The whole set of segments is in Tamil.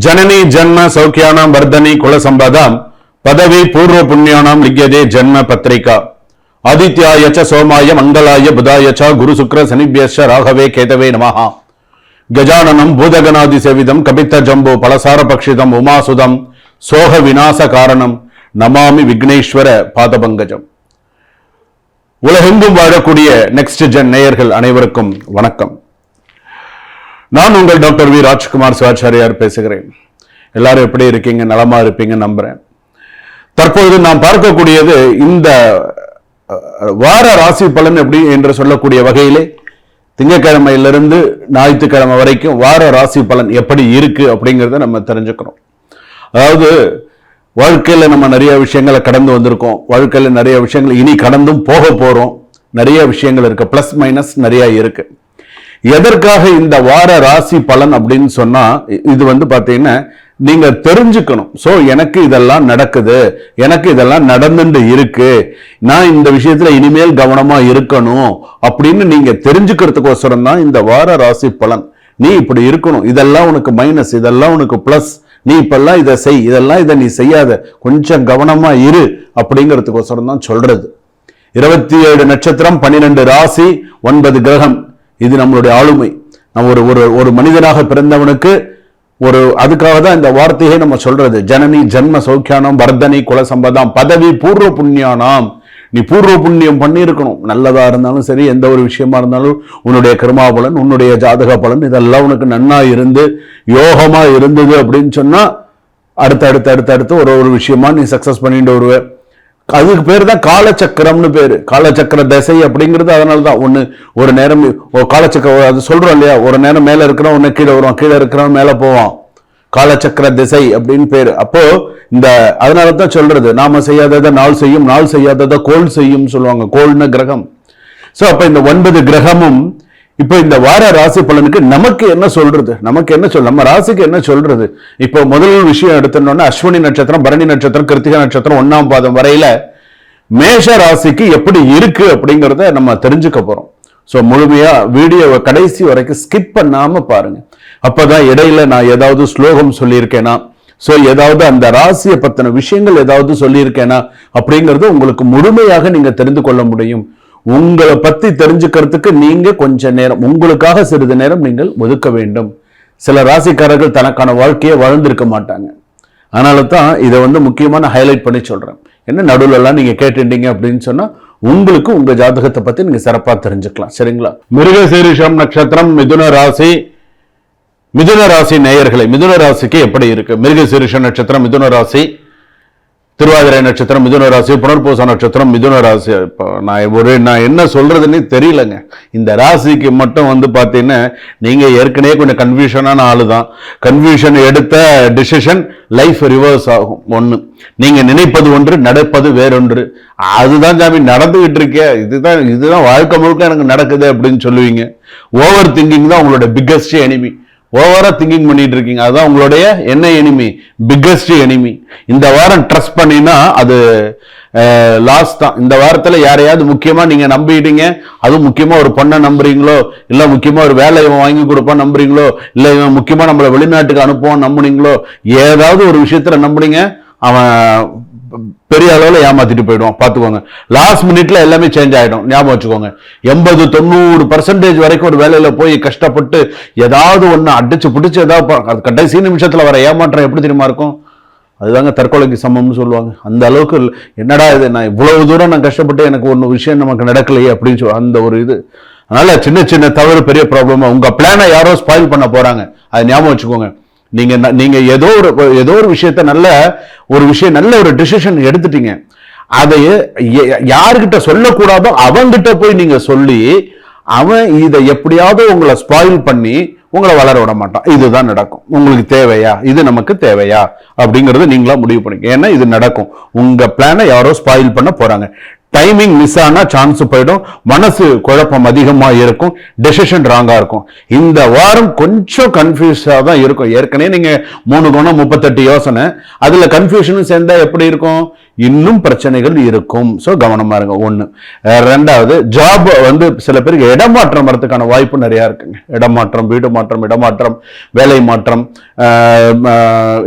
जननी जन्म सौख्यानां वर्धनी कुल संपदां पदवी पूर्व पुण्यानां लिख्यते जन्म पत्रिका आदित्याय च सोमाय मंगलाय बुधाय च गुरु शुक्र शनिभ्यश्च राघवे केतवे नमः गजाननं भूतगणादि सेवितं कपित्त जम्बो फलसार पक्षितं उमासुदं सोह विनाश कारणं नमामि विघ्नेश्वर पादपங்கஜம். உலகெங்கும் வாழக்கூடிய நெக்ஸ்ட் ஜென் நேயர்கள் அனைவருக்கும் வணக்கம். நான் உங்கள் டாக்டர் வி ராஜ்குமார் சிவாச்சாரியார் பேசுகிறேன். எல்லாரும் எப்படி இருக்கீங்க? நலமா இருப்பீங்க நம்புறேன். தற்போது நாம் பார்க்கக்கூடியது இந்த வார ராசி பலன் எப்படி என்று சொல்லக்கூடிய வகையிலே திங்கட்கிழமையிலிருந்து ஞாயிற்றுக்கிழமை வரைக்கும் வார ராசி பலன் எப்படி இருக்கு அப்படிங்கிறத நம்ம தெரிஞ்சுக்கிறோம். அதாவது வாழ்க்கையில் நம்ம நிறைய விஷயங்களை கடந்து வந்திருக்கோம். வாழ்க்கையில் நிறைய விஷயங்கள் இனி கடந்தும் போக போறோம். நிறைய விஷயங்கள் இருக்கு, பிளஸ் மைனஸ் நிறைய இருக்கு. எதற்காக இந்த வார ராசி பலன் அப்படின்னு சொன்னா, இது பாத்தீங்கன்னா நீங்க தெரிஞ்சுக்கணும். சோ எனக்கு இதெல்லாம் நடக்குது, எனக்கு இதெல்லாம் நடந்துட்டு இருக்கு, நான் இந்த விஷயத்துல இனிமேல் கவனமா இருக்கணும் அப்படின்னு நீங்க தெரிஞ்சுக்கிறதுக்கோசரம் தான் இந்த வார ராசி பலன். நீ இப்படி இருக்கணும், இதெல்லாம் உனக்கு மைனஸ், இதெல்லாம் உனக்கு பிளஸ், நீ இப்பெல்லாம் இதை செய், இதெல்லாம் இதை நீ செய்யாத, கொஞ்சம் கவனமா இரு அப்படிங்கிறதுக்கோசரம் தான் சொல்றது. 27 நட்சத்திரம், 12 ராசி, 9 கிரகம், இது நம்மளுடைய ஆளுமை. நம்ம ஒரு மனிதனாக பிறந்தவனுக்கு அதுக்காக தான் இந்த வார்த்தையை நம்ம சொல்றது. ஜனனி ஜன்ம சௌக்கியானம் வர்தனி குல சம்பதாம் பதவி பூர்வ புண்ணியானாம். நீ பூர்வ புண்ணியம் பண்ணியிருக்கணும். நல்லதா இருந்தாலும் சரி, எந்த ஒரு விஷயமா இருந்தாலும் உன்னுடைய கர்மா பலன், உன்னுடைய ஜாதக பலன் இதெல்லாம் உனக்கு நன்னா இருந்து யோகமா இருந்தது அப்படின்னு சொன்னா அடுத்து ஒரு விஷயமா நீ சக்சஸ் பண்ணிட்டு வருவ. அதுக்கு பேர் தான் காலச்சக்கரம்னு பேரு. காலச்சக்கர திசை அப்படிங்கிறது அதனாலதான். ஒரு நேரம் காலச்சக்கரம் அது சொல்றோம் இல்லையா, ஒரு நேரம் மேல இருக்கிறோம், ஒன்னு கீழே வருவான், கீழே இருக்கிறவன் மேல போவான். காலச்சக்கர திசை அப்படின்னு பேரு. அப்போ அதனாலதான் சொல்றது, நாம செய்யாததை நாள் செய்யும், நாள் செய்யாததை கோள் செய்யும் சொல்லுவாங்க. கோள்னு கிரகம். சோ அப்ப இந்த 9 கிரகமும் இப்ப இந்த வார ராசி பலனுக்கு நமக்கு என்ன சொல்றது, நம்ம ராசிக்கு என்ன சொல்றது? இப்போ முதல் விஷயம் எடுத்தோம்னா அஸ்வினி நட்சத்திரம், பரணி நட்சத்திரம், கிருத்திகை நட்சத்திரம் 1ஆம் பாதம் வரையில மேஷ ராசிக்கு எப்படி இருக்கு அப்படிங்கறத நம்ம தெரிஞ்சுக்க போறோம். சோ முழுமையா வீடியோவை கடைசி வரைக்கும் ஸ்கிப் பண்ணாம பாருங்க. அப்பதான் இடையில நான் ஏதாவது ஸ்லோகம் சொல்லியிருக்கேனா, சோ ஏதாவது அந்த ராசியை பத்தின விஷயங்கள் ஏதாவது சொல்லியிருக்கேனா அப்படிங்கறது உங்களுக்கு முழுமையாக நீங்க தெரிந்து கொள்ள முடியும். உங்களை பத்தி தெரிஞ்சுக்கிறதுக்கு நீங்க கொஞ்ச நேரம், உங்களுக்காக சிறிது நேரம் நீங்கள் ஒதுக்க வேண்டும். சில ராசிக்காரர்கள் தனக்கான வாழ்க்கையை வாழ்ந்திருக்க மாட்டாங்க. அதனால தான் இதை முக்கியமான ஹைலைட் பண்ணி சொல்றேன். என்ன நடுவில் எல்லாம் நீங்க கேட்டுட்டீங்க அப்படின்னு சொன்னா உங்களுக்கு உங்க ஜாதகத்தை பத்தி நீங்க சிறப்பா தெரிஞ்சுக்கலாம். சரிங்களா? மிருகசீரிஷம் நட்சத்திரம், மிதுன ராசி நேயர்களை, மிதுன ராசிக்கு எப்படி இருக்கு? மிருகசீரிஷ நட்சத்திரம் மிதுன ராசி, திருவாதிரை நட்சத்திரம் மிதுன ராசி, புனர்பூச நட்சத்திரம் மிதுன ராசி. நான் என்ன சொல்றதுன்னு தெரியலங்க. இந்த ராசிக்கு மட்டும் பாத்தீங்கன்னா நீங்க ஏற்கனவே கொஞ்சம் கன்ஃபியூஷனான ஆளு தான். கன்ஃபியூஷன் எடுத்த டிசிஷன் லைஃப் ரிவர்ஸ் ஆகும். ஒண்ணு, நீங்க நினைப்பது ஒன்று, நடப்பது வேறொன்று. அதுதான் சாமி நடந்துகிட்டு இருக்கே, இதுதான் வாழ்க்கை முழுக்க எனக்கு நடக்குது அப்படின்னு சொல்லுவீங்க. ஓவர் திங்கிங் தான் உங்களோட பிக்கஸ்ட் எனிமி. ஓவரா திங்கிங் பண்ணிட்டு இருக்கீங்க, அதுதான் உங்களுடைய என்ன எனிமி, பிக்கஸ்ட் எனிமி. இந்த வாரம் ட்ரஸ்ட் பண்ணினா அது லாஸ் தான். இந்த வாரத்துல யாரையாவது முக்கியமா நீங்க நம்பிட்டீங்க, அதுவும் முக்கியமா ஒரு பொண்ணை நம்புறீங்களோ, இல்ல முக்கியமா ஒரு வேலையை வாங்கி கொடுப்பான் நம்புறீங்களோ, இல்ல இவன் முக்கியமா நம்மளை வெளிநாட்டுக்கு அனுப்புவான் நம்புனீங்களோ, ஏதாவது ஒரு விஷயத்துல நம்புறீங்க, அவன் பெரிய அளவுல ஏமாத்திட்டு போயிடுவான். பாத்துக்கோங்க, லாஸ்ட் மினிட்ல எல்லாமே சேஞ்ச் ஆயிடும். ஞாபகம் வச்சுக்கோங்க. 80-90% வரைக்கும் ஒரு வேலையில போய் கஷ்டப்பட்டு ஏதாவது ஒண்ணு அடிச்சு பிடிச்சு ஏதாவது அது கடைசி நிமிஷத்துல வர ஏமாற்றம் எப்படி தெரியுமா இருக்கும்? அதுதாங்க தற்கொலைக்கு சமம்னு சொல்லுவாங்க. அந்த அளவுக்கு என்னடா இது, நான் இவ்வளவு தூரம் நான் கஷ்டப்பட்டு எனக்கு ஒன்னு விஷயம் நமக்கு நடக்கலையே அப்படின்னு சொல்லி அந்த ஒரு இது. அதனால சின்ன தவறு பெரிய ப்ராப்ளமா, உங்க பிளானை யாரோ ஸ்பாயில் பண்ண போறாங்க. அதை ஞாபகம் வச்சுக்கோங்க. நீங்க ஏதோ ஒரு விஷயத்த நல்ல ஒரு டிசிஷன் எடுத்துட்டீங்க, அதை யாருக்கிட்ட சொல்லக்கூடாதோ அவங்கிட்ட போய் நீங்க சொல்லி அவன் இதை எப்படியாவது உங்களை ஸ்பாயில் பண்ணி உங்களை வளர விட மாட்டான். இதுதான் நடக்கும். உங்களுக்கு தேவையா, இது நமக்கு தேவையா அப்படிங்கறது நீங்களா முடிவு பண்ணிக்க. ஏன்னா இது நடக்கும். உங்க பிளானை யாரோ ஸ்பாயில் பண்ண போறாங்க. டைமிங் மிஸ் ஆனா சான்ஸ் போயிடும், மனசு குழப்பம் அதிகமா இருக்கும், டெசிஷன் ராங்கா இருக்கும். இந்த வாரம் கொஞ்சம் கன்ஃபியூஸா தான் இருக்கும். ஏற்கனவே நீங்க 3 குணம் 38 யோசனை, அதுல கன்ஃபியூஷனும் சேர்ந்தா எப்படி இருக்கும், இன்னும் பிரச்சனைகள் இருக்கும். ஸோ கவனமா இருங்க. ஒண்ணு. ரெண்டாவது, ஜாப் வந்து சில பேருக்கு இடமாற்றம் வரதுக்கான வாய்ப்பு நிறைய இருக்குங்க. இடமாற்றம், வீடு மாற்றம், இடமாற்றம், வேலை மாற்றம்,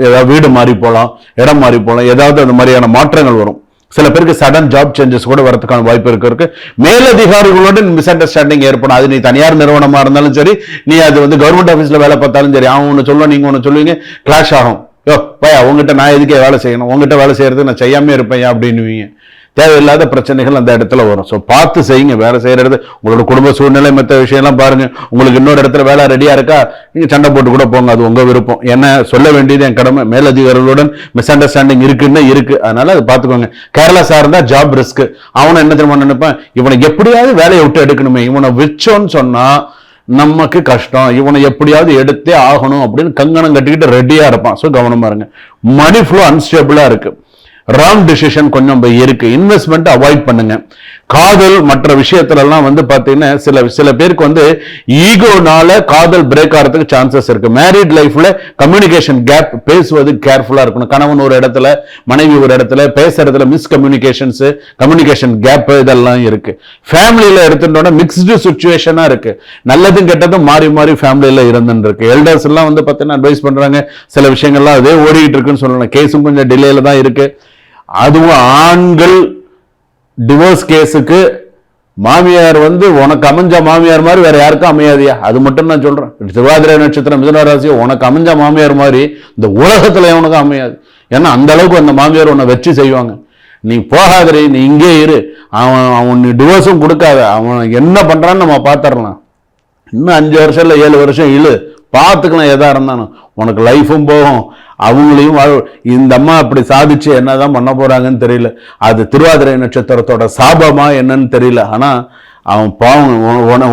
ஏதாவது வீடு மாறி போகலாம், இடம் மாறி போகலாம், ஏதாவது அந்த மாதிரியான மாற்றங்கள் வரும். சில பேருக்கு சடன் ஜாப் சேஞ்சஸ் கூட வரதுக்கான வாய்ப்பு இருக்கு. மேலதிகாரிகளோட மிஸ் அண்டர்ஸ்டாண்டிங் ஏற்படும். அது நீ தனியார் நிறுவனமா இருந்தாலும் சரி, நீ அது வந்து கவர்மெண்ட் ஆபீஸ்ல வேலை பார்த்தாலும் சரி, அவன் ஒண்ணு சொல்லுவான், நீங்க ஒண்ணு சொல்லுவீங்க, கிளாஷ் ஆகும். யோ பையா, உங்ககிட்ட நான் எதுக்கே வேலை செய்யணும், உங்ககிட்ட வேலை செய்யறது நான் செய்யாம இருப்பேன் அப்படின்னுவீங்க. தேவையில்லாத பிரச்சனைகள் அந்த இடத்துல வரும். ஸோ பார்த்து செய்யுங்க. வேலை செய்யறது உங்களோட குடும்ப சூழ்நிலை, மற்ற விஷயம்லாம் பாருங்க. உங்களுக்கு இன்னொரு இடத்துல வேலை ரெடியா இருக்கா, நீங்க சண்டை போட்டு கூட போங்க, அது உங்க விருப்பம். என்ன சொல்ல வேண்டியது என் கடமை. மேலதிகாரிகளுடன் மிஸ் அண்டர்ஸ்டாண்டிங் இருக்குன்னு இருக்கு, அதனால அதை பார்த்துக்கோங்க. கேரளா சார்ந்தா ஜாப் ரிஸ்க். அவனை என்ன தெரியுமா நினைப்பேன், இவனை எப்படியாவது வேலையை விட்டு எடுக்கணுமே, இவனை வச்சோன்னு சொன்னா நமக்கு கஷ்டம், இவனை எப்படியாவது எடுத்தே ஆகணும் அப்படின்னு கங்கணம் கட்டிக்கிட்டு ரெடியா இருப்பான். ஸோ கவனமா இருங்க. மணி ஃப்ளோ அன்ஸ்டேபிளா இருக்கு. ராங் டிசிஷன் கொஞ்சம் இருக்கு. இன்வெஸ்ட்மெண்ட் அவாய்ட் பண்ணுங்க. காதல் மற்ற விஷயத்துல எல்லாம் வந்து பாத்தீங்கன்னா சில பேருக்கு வந்து ஈகோனால காதல் பிரேக் ஆகிறதுக்கு சான்சஸ் இருக்கு. மேரிட் லைஃப்ல கம்யூனிகேஷன் கேப், பேசுவது கேர்ஃபுல்லா இருக்கணும். கணவன் ஒரு இடத்துல, மனைவி ஒரு இடத்துல, பேசுறதுல மிஸ் கம்யூனிகேஷன்ஸ், கம்யூனிகேஷன் கேப் இதெல்லாம் இருக்கு. ஃபேமிலியில எடுத்துட்டோம்னா மிக்ஸ்டு சுச்சுவேஷனா இருக்கு. நல்லதும் கெட்டதும் மாறி மாறி ஃபேமிலியில இருந்துட்டு இருக்கு. எல்டர்ஸ் எல்லாம் வந்து பாத்தீங்கன்னா அட்வைஸ் பண்றாங்க, சில விஷயங்கள்லாம் அதே ஓடிட்டு இருக்குன்னு சொல்லலாம். கேஸும் கொஞ்சம் டிலேல தான் இருக்கு. அதுவும் ஆண்கள் டிவோர்ஸ் கேஸுக்கு மாமியார் வந்து உனக்கு அமைஞ்ச மாமியார் மாதிரி வேற யாருக்கும் அமையாதியா, அது மட்டும் நான் சொல்றேன். திருவாதிரை நட்சத்திரம் மிதுன ராசி, உனக்கு அமைஞ்ச மாமியார் மாதிரி இந்த உலகத்துல உனக்கு அமையாது. ஏன்னா அந்த அளவுக்கு அந்த மாமியார் உன்னை வச்சு செய்வாங்க. நீ போகாதே, நீ இங்கே இரு, அவன் டிவோர்ஸும் கொடுக்காத, அவன் என்ன பண்றான்னு நம்ம பாத்துடலாம். இன்னும் 5 வருஷம் இல்ல 7 வருஷம் இழு, பார்த்துக்கலாம். எதா இருந்தாலும் உனக்கு லைஃபும் போகும், அவங்களையும் இந்த அம்மா அப்படி சாதிச்சு என்னதான் பண்ண போறாங்கன்னு தெரியல. அது திருவாதிரை நட்சத்திரத்தோட சாபமா என்னன்னு தெரியல. ஆனா அவன் பாவம்,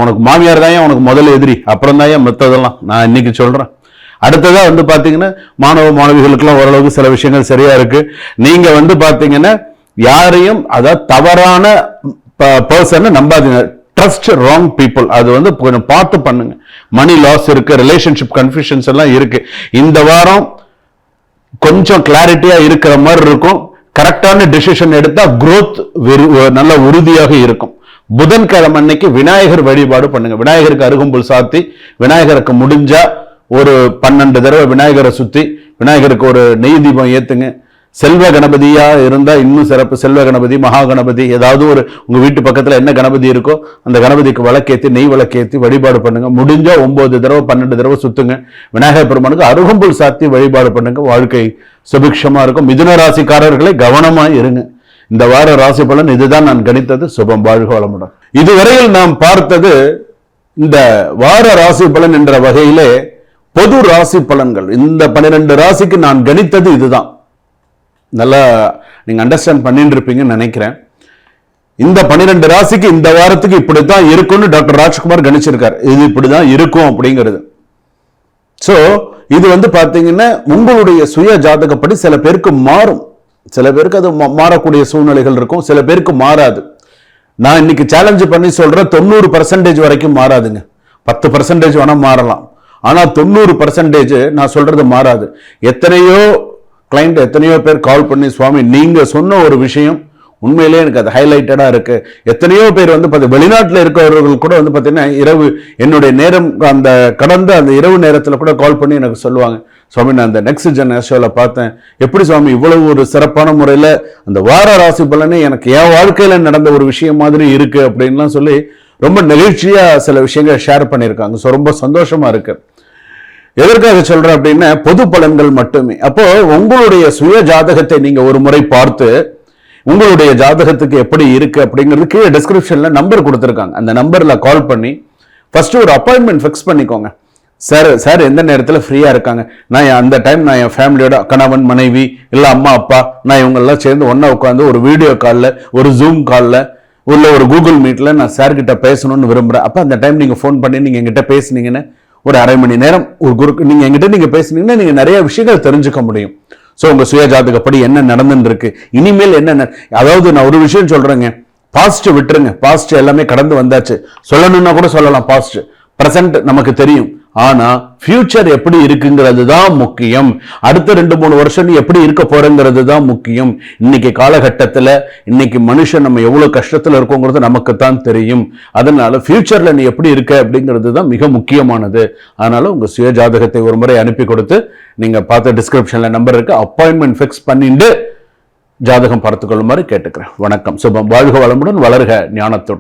உனக்கு மாமியார் தான் உனக்கு முதல் எதிரி, அப்புறம் தான் மத்ததெல்லாம் நான் இன்னைக்கு சொல்றேன். அடுத்ததா வந்து பாத்தீங்கன்னா மாணவ மாணவிகளுக்கெல்லாம் ஓரளவுக்கு சில விஷயங்கள் சரியா இருக்கு. நீங்க வந்து பாத்தீங்கன்னா யாரையும், அதாவது தவறான பர்சனை நம்பாதீங்க. Trust wrong people. அது வந்து கொஞ்சம் பார்த்து பண்ணுங்க. மணி லாஸ் இருக்கு, ரிலேஷன்ஷிப் கன்ஃபியூஷன்ஸ் எல்லாம் இருக்கு. இந்த வாரம் கொஞ்சம் கிளாரிட்டியா இருக்கிற மாதிரி இருக்கும். கரெக்டான டிசிஷன் எடுத்தா growth நல்ல உறுதியாக இருக்கும். புதன்கிழமை அன்னைக்கு விநாயகர் வழிபாடு பண்ணுங்க. விநாயகருக்கு அருகம்புல் சாத்தி, விநாயகருக்கு முடிஞ்சா ஒரு 12 தடவை விநாயகரை சுத்தி விநாயகருக்கு ஒரு நெய் தீபம் ஏத்துங்க. செல்வ கணபதியா இருந்தா இன்னும் சிறப்பு. செல்வ கணபதி, மகா கணபதி, ஏதாவது ஒரு உங்க வீட்டு பக்கத்துல என்ன கணபதி இருக்கோ அந்த கணபதிக்கு விளக்கேத்தி, நெய் விளக்கேத்தி வழிபாடு பண்ணுங்க. முடிஞ்சா 9 தடவை 12 தடவை சுத்துங்க. விநாயகர் பெருமானுக்கு அருகம்புல் சாத்தி வழிபாடு பண்ணுங்க. வாழ்க்கை சுபிக்ஷமா இருக்கும். மிதுன ராசிக்காரர்களை கவனமா இருங்க. இந்த வார ராசி பலன் இதுதான் நான் கணித்தது. சுபம், வாழ்க வளமுடன். இதுவரையில் நாம் பார்த்தது இந்த வார ராசி பலன் என்ற வகையிலே பொது ராசி பலன்கள். இந்த 12 ராசிக்கு நான் கணித்தது இதுதான். நல்லா நீங்க அண்டர்ஸ்டாண்ட் பண்ணிட்டு இருப்பீங்கன்னு நினைக்கிறேன். இந்த 12 ராசிக்கு இந்த வாரத்துக்கு இப்படித்தான் இருக்கும்னு டாக்டர் ராஜ்குமார் கணிச்சிருக்காரு. இது இப்படிதான் இருக்கும் அப்படிங்கிறது. சோ இது வந்து பாத்தீங்கன்னா உங்களுடைய சுய ஜாதகப்படி சில பேருக்கு மாறும், சில பேருக்கு அது மாறக்கூடிய சூழ்நிலைகள் இருக்கும், சில பேருக்கு மாறாது. நான் இன்னைக்கு சேலஞ்சு பண்ணி சொல்றேன், 90% வரைக்கும் மாறாதுங்க. 10% வேணா மாறலாம், ஆனா 90% நான் சொல்றது மாறாது. எத்தனையோ கிளைண்ட், எத்தனையோ பேர் கால் பண்ணி, சுவாமி நீங்க சொன்ன ஒரு விஷயம் உண்மையிலே எனக்கு அது ஹைலைட்டடா இருக்கு. எத்தனையோ பேர் வந்து வெளிநாட்டில் இருக்கிறவர்கள் கூட வந்து பார்த்தீங்கன்னா இரவு என்னுடைய நேரம் அந்த கடந்த அந்த இரவு நேரத்தில் கூட கால் பண்ணி எனக்கு சொல்லுவாங்க, சுவாமி நான் அந்த நெக்ஸ்ட் ஜென் ஷோவில் பார்த்தேன், எப்படி சுவாமி இவ்வளவு ஒரு சிறப்பான முறையில் அந்த வார ராசி பலனே எனக்கு என் வாழ்க்கையில் நடந்த ஒரு விஷயம் மாதிரி இருக்கு அப்படின்லாம் சொல்லி ரொம்ப நெகிழ்ச்சியா சில விஷயங்கள் ஷேர் பண்ணியிருக்காங்க. ஸோ ரொம்ப சந்தோஷமா இருக்கு. எதற்காக சொல்றேன் அப்படின்னா பொது பலன்கள் மட்டுமே. அப்போ உங்களுடைய சுய ஜாதகத்தை நீங்க ஒரு முறை பார்த்து உங்களுடைய ஜாதகத்துக்கு எப்படி இருக்கு அப்படிங்கிறது கீழே டிஸ்கிரிப்ஷன்ல நம்பர் கொடுத்துருக்காங்க. அந்த நம்பர்ல கால் பண்ணி ஃபர்ஸ்ட் ஒரு அப்பாயின்மெண்ட் ஃபிக்ஸ் பண்ணிக்கோங்க. சார் எந்த நேரத்தில் ஃப்ரீயா இருக்காங்க, நான் அந்த டைம் நான் என் ஃபேமிலியோட கணவன் மனைவி இல்லை அம்மா அப்பா நான் இவங்கெல்லாம் சேர்ந்து ஒன்னா உட்காந்து ஒரு வீடியோ காலில், ஒரு ஜூம் காலில், உள்ள ஒரு கூகுள் மீட்ல நான் சார் கிட்ட பேசணும்னு விரும்புறேன். அப்போ அந்த டைம் நீங்க ஃபோன் பண்ணி நீங்க எங்கிட்ட பேசுனீங்கன்னா ஒரு அரை மணி நேரம் ஒரு குருக்கு நீங்க எங்கிட்ட பேசுனீங்கன்னா நீங்க நிறைய விஷயங்கள் தெரிஞ்சுக்க முடியும். ஸோ உங்க சுய ஜாதகப்படி என்ன நடந்துன்னு இருக்கு, இனிமேல் என்ன, அதாவது நான் ஒரு விஷயம் சொல்றேங்க, பாஸ்ட் விட்டுருங்க, பாஸ்ட் எல்லாமே கடந்து வந்தாச்சு. சொல்லணும்னா கூட சொல்லலாம் பாஸ்ட். பிரசன்ட் நமக்கு தெரியும், ஆனா ஃபியூச்சர் எப்படி இருக்குங்கிறது தான் முக்கியம். அடுத்த 2-3 வருஷம் நீ எப்படி இருக்க போறங்கிறது தான் முக்கியம். இன்னைக்கு காலகட்டத்தில் இன்னைக்கு மனுஷன் நம்ம எவ்வளவு கஷ்டத்துல இருக்கோங்கிறது நமக்கு தான் தெரியும். அதனால ஃபியூச்சர்ல நீ எப்படி இருக்க அப்படிங்கிறது தான் மிக முக்கியமானது. அதனால உங்க சுய ஜாதகத்தை ஒரு முறை அனுப்பி கொடுத்து, நீங்க பார்த்த டிஸ்கிரிப்ஷன்ல நம்பர் இருக்கு, அப்பாயின்மெண்ட் ஃபிக்ஸ் பண்ணிட்டு ஜாதகம் பார்த்துக் கொள்ளுமாறு கேட்டுக்கிறேன். வணக்கம், சுபம். வாழ்க வளமுடன், வளர்க ஞானத்துடன்.